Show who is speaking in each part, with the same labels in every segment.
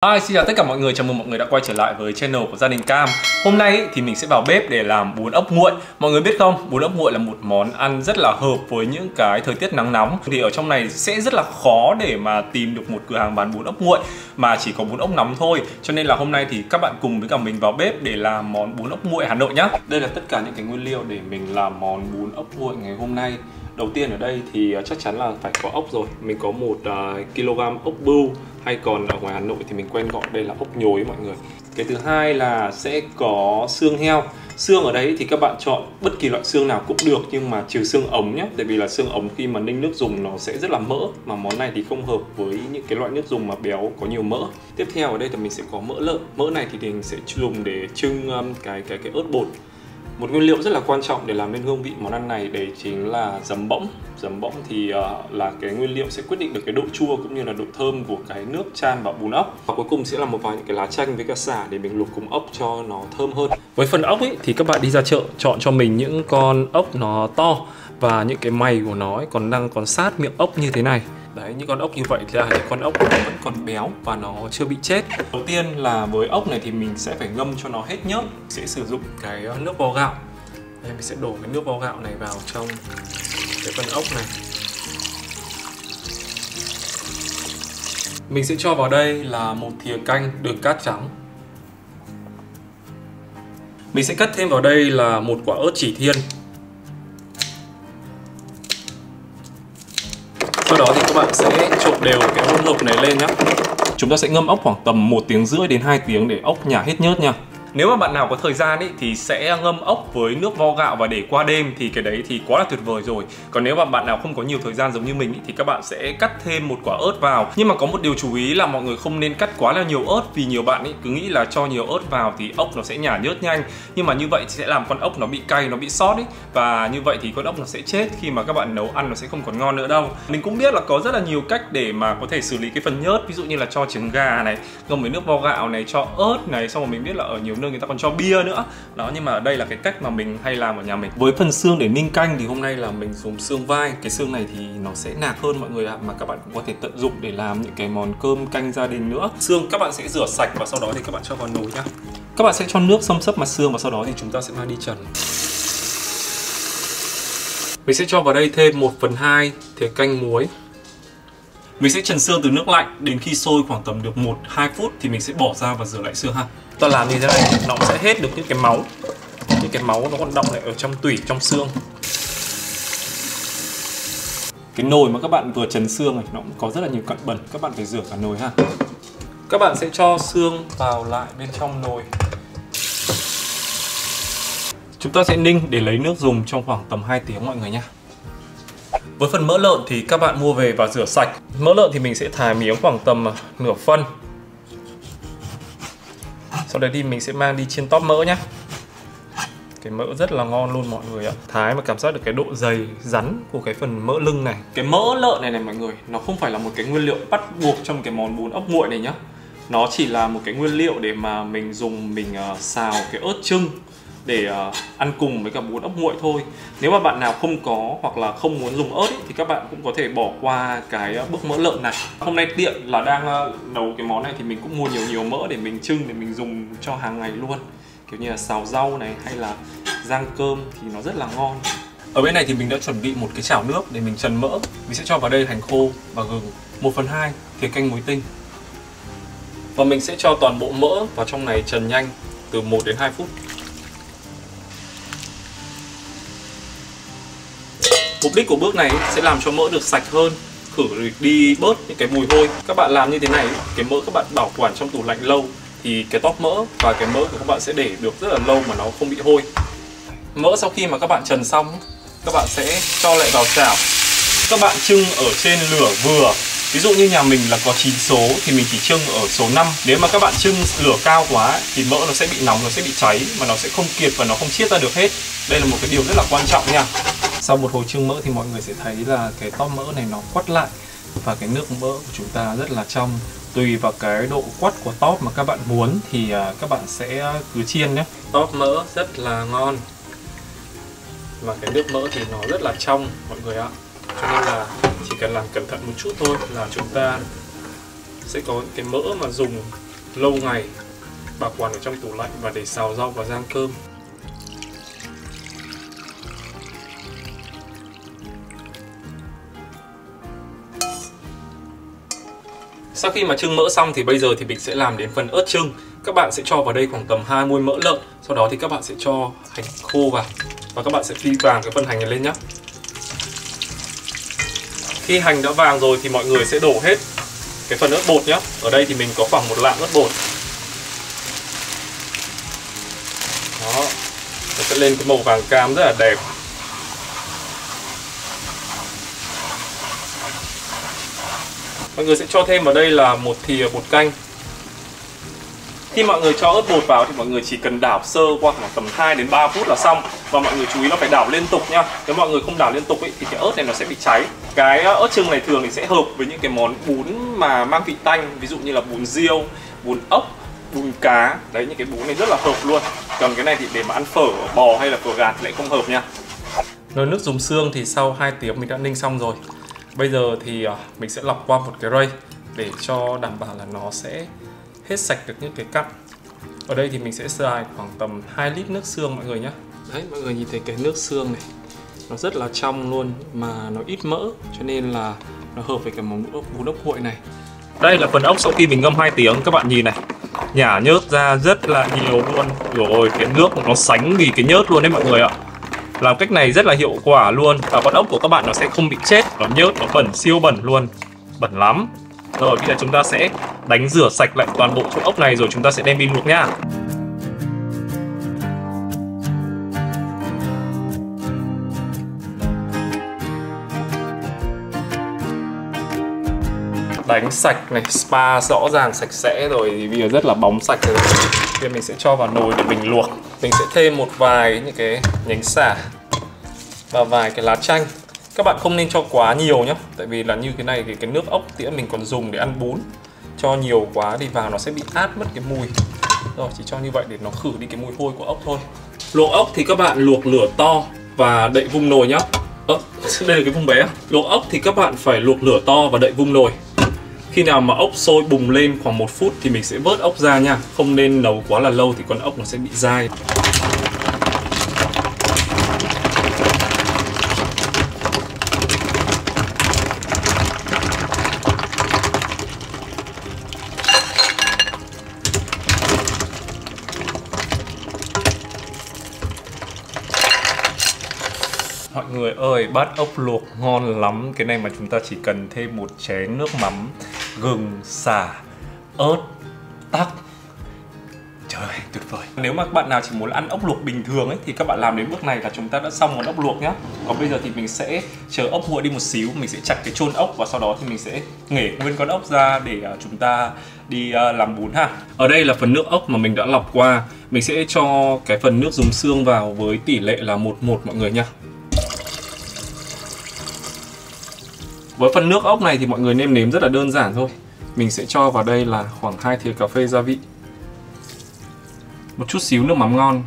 Speaker 1: Xin chào tất cả mọi người, chào mừng mọi người đã quay trở lại với channel của gia đình Cam. Hôm nay thì mình sẽ vào bếp để làm bún ốc nguội. Mọi người biết không, bún ốc nguội là một món ăn rất là hợp với những cái thời tiết nắng nóng. Thì ở trong này sẽ rất là khó để mà tìm được một cửa hàng bán bún ốc nguội mà chỉ có bún ốc nóng thôi. Cho nên là hôm nay thì các bạn cùng với cả mình vào bếp để làm món bún ốc nguội Hà Nội nhá. Đây là tất cả những cái nguyên liệu để mình làm món bún ốc nguội ngày hôm nay. Đầu tiên ở đây thì chắc chắn là phải có ốc rồi. Mình có 1 kg ốc bươu, hay còn ở ngoài Hà Nội thì mình quen gọi đây là ốc nhồi mọi người. Cái thứ hai là sẽ có xương heo. Xương ở đấy thì các bạn chọn bất kỳ loại xương nào cũng được, nhưng mà trừ xương ống nhé. Tại vì là xương ống khi mà ninh nước dùng nó sẽ rất là mỡ, mà món này thì không hợp với những cái loại nước dùng mà béo có nhiều mỡ. Tiếp theo ở đây thì mình sẽ có mỡ lợn. Mỡ này thì mình sẽ dùng để trưng cái ớt bột. Một nguyên liệu rất là quan trọng để làm nên hương vị món ăn này đấy chính là giấm bỗng. Giấm bỗng thì là cái nguyên liệu sẽ quyết định được cái độ chua cũng như là độ thơm của cái nước chan vào bún ốc. Và cuối cùng sẽ là một vài những cái lá chanh với cả sả để mình luộc cùng ốc cho nó thơm hơn. Với phần ốc ấy thì các bạn đi ra chợ chọn cho mình những con ốc nó to và những cái mày của nó ấy còn sát miệng ốc như thế này. Đấy, những con ốc như vậy là những con ốc nó vẫn còn béo và nó chưa bị chết. Đầu tiên là với ốc này thì mình sẽ phải ngâm cho nó hết nhớt. Sẽ sử dụng cái nước vo gạo. Đây, mình sẽ đổ cái nước vo gạo này vào trong cái phần ốc này. Mình sẽ cho vào đây là 1 thìa canh đường cát trắng. Mình sẽ cắt thêm vào đây là 1 quả ớt chỉ thiên. Sau đó thì các bạn sẽ trộn đều cái hỗn hợp này lên nhé. Chúng ta sẽ ngâm ốc khoảng tầm 1 tiếng rưỡi đến 2 tiếng để ốc nhả hết nhớt nha. Nếu mà bạn nào có thời gian ấy thì sẽ ngâm ốc với nước vo gạo và để qua đêm, thì cái đấy thì quá là tuyệt vời rồi. Còn nếu mà bạn nào không có nhiều thời gian giống như mình ấy, thì các bạn sẽ cắt thêm 1 quả ớt vào. Nhưng mà có một điều chú ý là mọi người không nên cắt quá là nhiều ớt, vì nhiều bạn ấy cứ nghĩ là cho nhiều ớt vào thì ốc nó sẽ nhả nhớt nhanh. Nhưng mà như vậy thì sẽ làm con ốc nó bị cay, nó bị sót ấy. Và như vậy thì con ốc nó sẽ chết, khi mà các bạn nấu ăn nó sẽ không còn ngon nữa đâu. Mình cũng biết là có rất là nhiều cách để mà có thể xử lý cái phần nhớt. Ví dụ như là cho trứng gà này, ngâm với nước vo gạo này, cho ớt này. Xong rồi mình biết là ở nhiều nơi người ta còn cho bia nữa đó, nhưng mà ở đây là cái cách mà mình hay làm ở nhà mình. Với phần xương để ninh canh thì hôm nay là mình dùng xương vai. Cái xương này thì nó sẽ nạc hơn mọi người ạ, mà các bạn cũng có thể tận dụng để làm những cái món cơm canh gia đình nữa. Xương các bạn sẽ rửa sạch và sau đó thì các bạn cho vào nồi nhá. Các bạn sẽ cho nước xâm xấp mặt xương và sau đó thì chúng ta sẽ mang đi trần. Mình sẽ cho vào đây thêm 1/2 thìa canh muối. Mình sẽ trần xương từ nước lạnh đến khi sôi khoảng tầm được 1-2 phút thì mình sẽ bỏ ra và rửa lại xương ha. Ta làm như thế này nó sẽ hết được những cái máu. Những cái máu nó còn đọng lại ở trong tủy, trong xương. Cái nồi mà các bạn vừa trần xương này nó cũng có rất là nhiều cặn bẩn, các bạn phải rửa cả nồi ha. Các bạn sẽ cho xương vào lại bên trong nồi. Chúng ta sẽ ninh để lấy nước dùng trong khoảng tầm 2 tiếng mọi người nhé. Với phần mỡ lợn thì các bạn mua về và rửa sạch. Mỡ lợn thì mình sẽ thái miếng khoảng tầm nửa phân. Sau đấy thì mình sẽ mang đi chiên tóp mỡ nhé. Cái mỡ rất là ngon luôn mọi người ạ. Thái mà cảm giác được cái độ dày, rắn của cái phần mỡ lưng này. Cái mỡ lợn này mọi người, nó không phải là một cái nguyên liệu bắt buộc trong cái món bún ốc nguội này nhá. Nó chỉ là một cái nguyên liệu để mà mình dùng, mình xào cái ớt chưng để ăn cùng với cả bún ốc nguội thôi. Nếu mà bạn nào không có hoặc là không muốn dùng ớt ấy, thì các bạn cũng có thể bỏ qua cái bước mỡ lợn này. Hôm nay tiện là đang nấu cái món này thì mình cũng mua nhiều mỡ để mình trưng, để mình dùng cho hàng ngày luôn. Kiểu như là xào rau này hay là rang cơm thì nó rất là ngon. Ở bên này thì mình đã chuẩn bị một cái chảo nước để mình trần mỡ. Mình sẽ cho vào đây hành khô và gừng, 1/2 thìa canh muối tinh. Và mình sẽ cho toàn bộ mỡ vào trong này trần nhanh từ 1 đến 2 phút. Mục đích của bước này sẽ làm cho mỡ được sạch hơn, khử đi bớt những cái mùi hôi. Các bạn làm như thế này, cái mỡ các bạn bảo quản trong tủ lạnh lâu thì cái tóp mỡ và cái mỡ của các bạn sẽ để được rất là lâu mà nó không bị hôi. Mỡ sau khi mà các bạn trần xong, các bạn sẽ cho lại vào chảo. Các bạn trưng ở trên lửa vừa. Ví dụ như nhà mình là có 9 số thì mình chỉ trưng ở số 5. Nếu mà các bạn trưng lửa cao quá thì mỡ nó sẽ bị nóng, nó sẽ bị cháy mà nó sẽ không kiệt và nó không chiết ra được hết. Đây là một cái điều rất là quan trọng nha. Sau một hồi trưng mỡ thì mọi người sẽ thấy là cái tóp mỡ này nó quắt lại và cái nước mỡ của chúng ta rất là trong. Tùy vào cái độ quắt của tóp mà các bạn muốn thì các bạn sẽ cứ chiên nhé. Tóp mỡ rất là ngon và cái nước mỡ thì nó rất là trong mọi người ạ. Cho nên là chỉ cần làm cẩn thận một chút thôi là chúng ta sẽ có cái mỡ mà dùng lâu ngày, bảo quản ở trong tủ lạnh và để xào rau và rang cơm. Sau khi mà chưng mỡ xong thì bây giờ thì mình sẽ làm đến phần ớt chưng. Các bạn sẽ cho vào đây khoảng tầm 2 muôi mỡ lợn. Sau đó thì các bạn sẽ cho hành khô vào và các bạn sẽ phi vàng cái phần hành này lên nhé. Khi hành đã vàng rồi thì mọi người sẽ đổ hết cái phần ớt bột nhé. Ở đây thì mình có khoảng 1 lạng ớt bột. Đó, nó sẽ lên cái màu vàng cam rất là đẹp. Mọi người sẽ cho thêm vào đây là 1 thìa bột canh. Khi mọi người cho ớt bột vào thì mọi người chỉ cần đảo sơ qua khoảng tầm 2 đến 3 phút là xong. Và mọi người chú ý là phải đảo liên tục nha. Nếu mọi người không đảo liên tục ấy, thì cái ớt này nó sẽ bị cháy. Cái ớt chưng này thường thì sẽ hợp với những cái món bún mà mang vị tanh, ví dụ như là bún riêu, bún ốc, bún cá. Đấy, những cái bún này rất là hợp luôn. Còn cái này thì để mà ăn phở bò hay là phở gà thì lại không hợp nha. Nồi nước dùng xương thì sau 2 tiếng mình đã ninh xong rồi. Bây giờ thì mình sẽ lọc qua một cái rây để cho đảm bảo là nó sẽ hết sạch được những cái cặn. Ở đây thì mình sẽ xài khoảng tầm 2 lít nước xương mọi người nhé. Đấy, mọi người nhìn thấy cái nước xương này, nó rất là trong luôn mà nó ít mỡ, cho nên là nó hợp với cái món bún ốc nguội này. Đây là phần ốc sau khi mình ngâm 2 tiếng, các bạn nhìn này, nhả nhớt ra rất là nhiều luôn. Rồi cái nước nó sánh vì cái nhớt luôn đấy mọi người ạ. Làm cách này rất là hiệu quả luôn. Và con ốc của các bạn nó sẽ không bị chết. Nó nhớt, nó bẩn, siêu bẩn luôn. Bẩn lắm. Rồi bây giờ chúng ta sẽ đánh rửa sạch lại toàn bộ chỗ ốc này rồi chúng ta sẽ đem đi luộc nhá. Đánh sạch này, spa rõ ràng sạch sẽ rồi thì bây giờ rất là bóng sạch rồi. Bây giờ mình sẽ cho vào nồi để mình luộc. Mình sẽ thêm một vài những cái nhánh sả và vài cái lá chanh. Các bạn không nên cho quá nhiều nhé, tại vì là như thế này thì cái nước ốc tĩa mình còn dùng để ăn bún. Cho nhiều quá thì vào nó sẽ bị át mất cái mùi. Rồi chỉ cho như vậy để nó khử đi cái mùi hôi của ốc thôi. Luộc ốc thì các bạn luộc lửa to và đậy vung nồi nhá. Đây là cái vung bé. Luộc ốc thì các bạn phải luộc lửa to và đậy vung nồi. Khi nào mà ốc sôi bùng lên khoảng 1 phút thì mình sẽ vớt ốc ra nha. Không nên nấu quá là lâu thì con ốc nó sẽ bị dai. Mọi người ơi, bát ốc luộc ngon lắm. Cái này mà chúng ta chỉ cần thêm một chén nước mắm, gừng, sả, ớt, tắc. Trời ơi, tuyệt vời. Nếu mà các bạn nào chỉ muốn ăn ốc luộc bình thường ấy thì các bạn làm đến bước này là chúng ta đã xong món ốc luộc nhá. Còn bây giờ thì mình sẽ chờ ốc nguội đi một xíu. Mình sẽ chặt cái chôn ốc và sau đó thì mình sẽ nghể nguyên con ốc ra để chúng ta đi làm bún ha. Ở đây là phần nước ốc mà mình đã lọc qua. Mình sẽ cho cái phần nước dùng xương vào với tỷ lệ là 1:1 mọi người nha. Với phần nước ốc này thì mọi người nêm nếm rất là đơn giản thôi. Mình sẽ cho vào đây là khoảng 2 thìa cà phê gia vị, một chút xíu nước mắm ngon.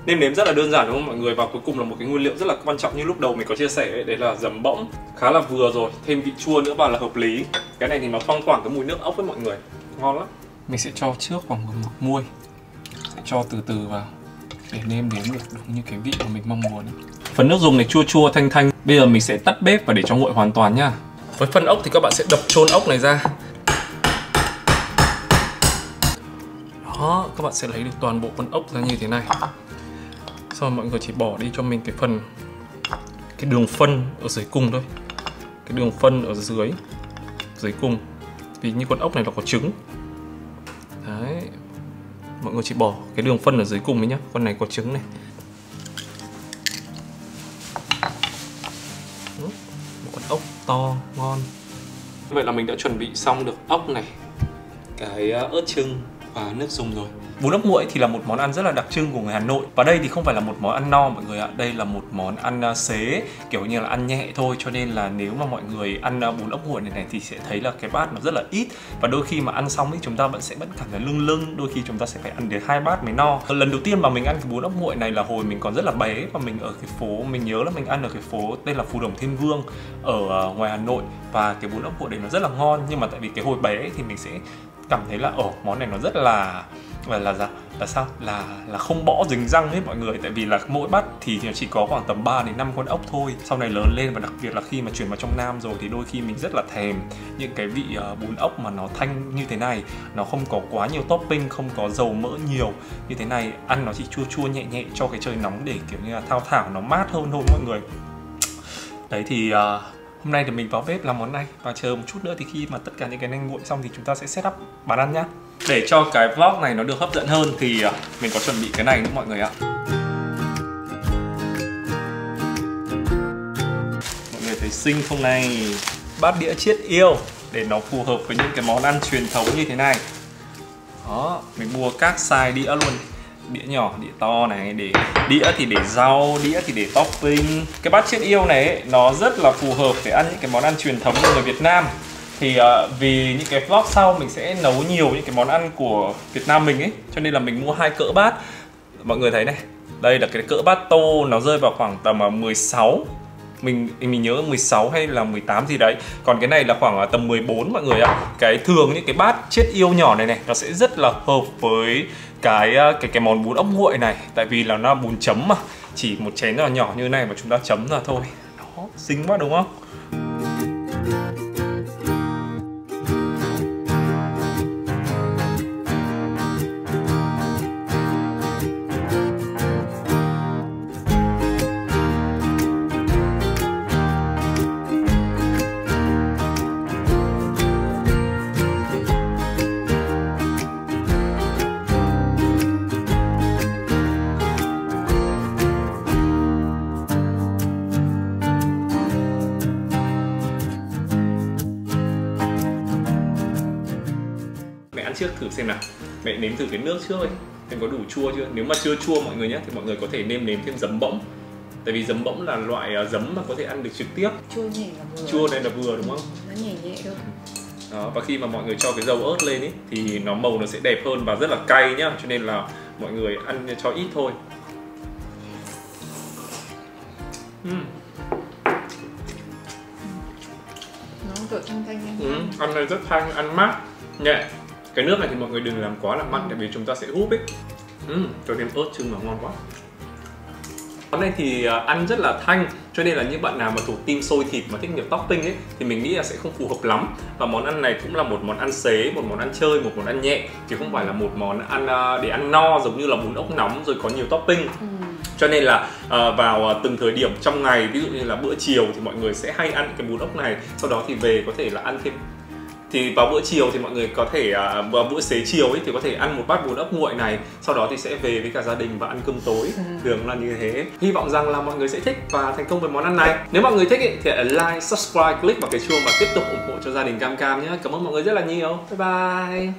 Speaker 1: Nêm nếm rất là đơn giản đúng không mọi người? Và cuối cùng là một cái nguyên liệu rất là quan trọng như lúc đầu mình có chia sẻ ấy, đấy là giấm bỗng. Khá là vừa rồi, thêm vị chua nữa vào là hợp lý. Cái này thì nó thoang thoảng cái mùi nước ốc với mọi người, ngon lắm. Mình sẽ cho trước khoảng 1 muôi, sẽ cho từ từ vào để nêm nếm được đúng như cái vị mà mình mong muốn. Phần nước dùng này chua chua thanh thanh. Bây giờ mình sẽ tắt bếp và để cho nguội hoàn toàn nhá. Với phần ốc thì các bạn sẽ đập chôn ốc này ra. Đó, các bạn sẽ lấy được toàn bộ con ốc ra như thế này. Sau mọi người chỉ bỏ đi cho mình cái đường phân ở dưới cùng thôi. Cái đường phân ở dưới cùng. Vì như con ốc này nó có trứng. Đấy. Mọi người chỉ bỏ cái đường phân ở dưới cùng ấy nhá. Con này có trứng này. Một con ốc to, ngon. Vậy là mình đã chuẩn bị xong được ốc này, cái ớt chưng và nước dùng rồi. Bún ốc nguội thì là một món ăn rất là đặc trưng của người Hà Nội. Và đây thì không phải là một món ăn no mọi người ạ. Đây là một món ăn xế, kiểu như là ăn nhẹ thôi. Cho nên là nếu mà mọi người ăn bún ốc nguội này thì sẽ thấy là cái bát nó rất là ít. Và đôi khi mà ăn xong thì chúng ta vẫn cảm thấy lưng lưng. Đôi khi chúng ta sẽ phải ăn đến 2 bát mới no. Lần đầu tiên mà mình ăn cái bún ốc nguội này là hồi mình còn rất là bé. Và mình ở cái phố, mình nhớ là mình ăn ở cái phố tên là Phù Đồng Thiên Vương ở ngoài Hà Nội. Và cái bún ốc nguội đấy nó rất là ngon. Nhưng mà tại vì cái hồi bé thì mình sẽ cảm thấy là món này nó rất là không bỏ dính răng hết mọi người. Tại vì là mỗi bát thì nó chỉ có khoảng tầm 3 đến 5 con ốc thôi. Sau này lớn lên và đặc biệt là khi mà chuyển vào trong Nam rồi thì đôi khi mình rất là thèm những cái vị bún ốc mà nó thanh như thế này. Nó không có quá nhiều topping, không có dầu mỡ nhiều như thế này. Ăn nó chỉ chua chua nhẹ nhẹ cho cái trời nóng để kiểu như là thao thảo nó mát hơn thôi mọi người. Đấy thì hôm nay thì mình vào bếp làm món này. Và chờ một chút nữa thì khi mà tất cả những cái này nguội xong thì chúng ta sẽ set up bàn ăn nhá. Để cho cái vlog này nó được hấp dẫn hơn thì mình có chuẩn bị cái này nữa mọi người ạ. Mọi người thấy xinh không này? Bát đĩa chiết yêu để nó phù hợp với những cái món ăn truyền thống như thế này. Đó, mình mua các size đĩa luôn. Đĩa nhỏ, đĩa to này, đĩa thì để rau, đĩa thì để topping. Cái bát chiết yêu này ấy, nó rất là phù hợp để ăn những cái món ăn truyền thống của người Việt Nam. Thì vì những cái vlog sau mình sẽ nấu nhiều những cái món ăn của Việt Nam mình ấy, cho nên là mình mua 2 cỡ bát. Mọi người thấy này, đây là cái cỡ bát tô, nó rơi vào khoảng tầm 16. Mình nhớ 16 hay là 18 gì đấy. Còn cái này là khoảng tầm 14 mọi người ạ. Cái thường những cái bát chiết yêu nhỏ này nó sẽ rất là hợp với cái món bún ốc nguội này. Tại vì là nó bún chấm mà, chỉ một chén nhỏ nhỏ như này mà chúng ta chấm là thôi. Đó, xinh quá đúng không? Ăn trước thử xem nào. Mẹ nếm thử cái nước trước ấy, xem có đủ chua chưa. Nếu mà chưa chua mọi người nhé thì mọi người có thể nêm thêm giấm bỗng. Tại vì giấm bỗng là loại giấm mà có thể ăn được trực tiếp.
Speaker 2: Chua nhẹ là vừa.
Speaker 1: Chua này là vừa đúng không?
Speaker 2: Nó nhẹ nhẹ thôi.
Speaker 1: Đó, và khi mà mọi người cho cái dầu ớt lên ấy thì nó màu nó sẽ đẹp hơn và rất là cay nhá. Cho nên là mọi người ăn cho ít thôi.
Speaker 2: Nó kiểu thanh thanh.
Speaker 1: Ăn này rất thanh, ăn mát, nhẹ. Cái nước này thì mọi người đừng làm quá là mặn tại vì chúng ta sẽ húp ấy. Cho thêm ớt chưng mà ngon quá. Món này thì ăn rất là thanh, cho nên là những bạn nào mà thuộc team xôi thịt mà thích nhiều topping ấy thì mình nghĩ là sẽ không phù hợp lắm. Và món ăn này cũng là một món ăn xế, một món ăn chơi, một món ăn nhẹ, chứ không phải là một món ăn để ăn no giống như là bún ốc nóng rồi có nhiều topping. Cho nên là vào từng thời điểm trong ngày, ví dụ như là bữa chiều thì mọi người sẽ hay ăn cái bún ốc này. Sau đó thì về có thể là ăn thêm. Thì vào bữa chiều thì mọi người có thể vào bữa xế chiều ấy thì có thể ăn một bát bún ốc nguội này, sau đó thì sẽ về với cả gia đình và ăn cơm tối. Thường là như thế. Hy vọng rằng là mọi người sẽ thích và thành công với món ăn này. Nếu mọi người thích ấy, thì like, subscribe, click vào cái chuông và tiếp tục ủng hộ cho gia đình Cam Cam nhé. Cảm ơn mọi người rất là nhiều. Bye bye.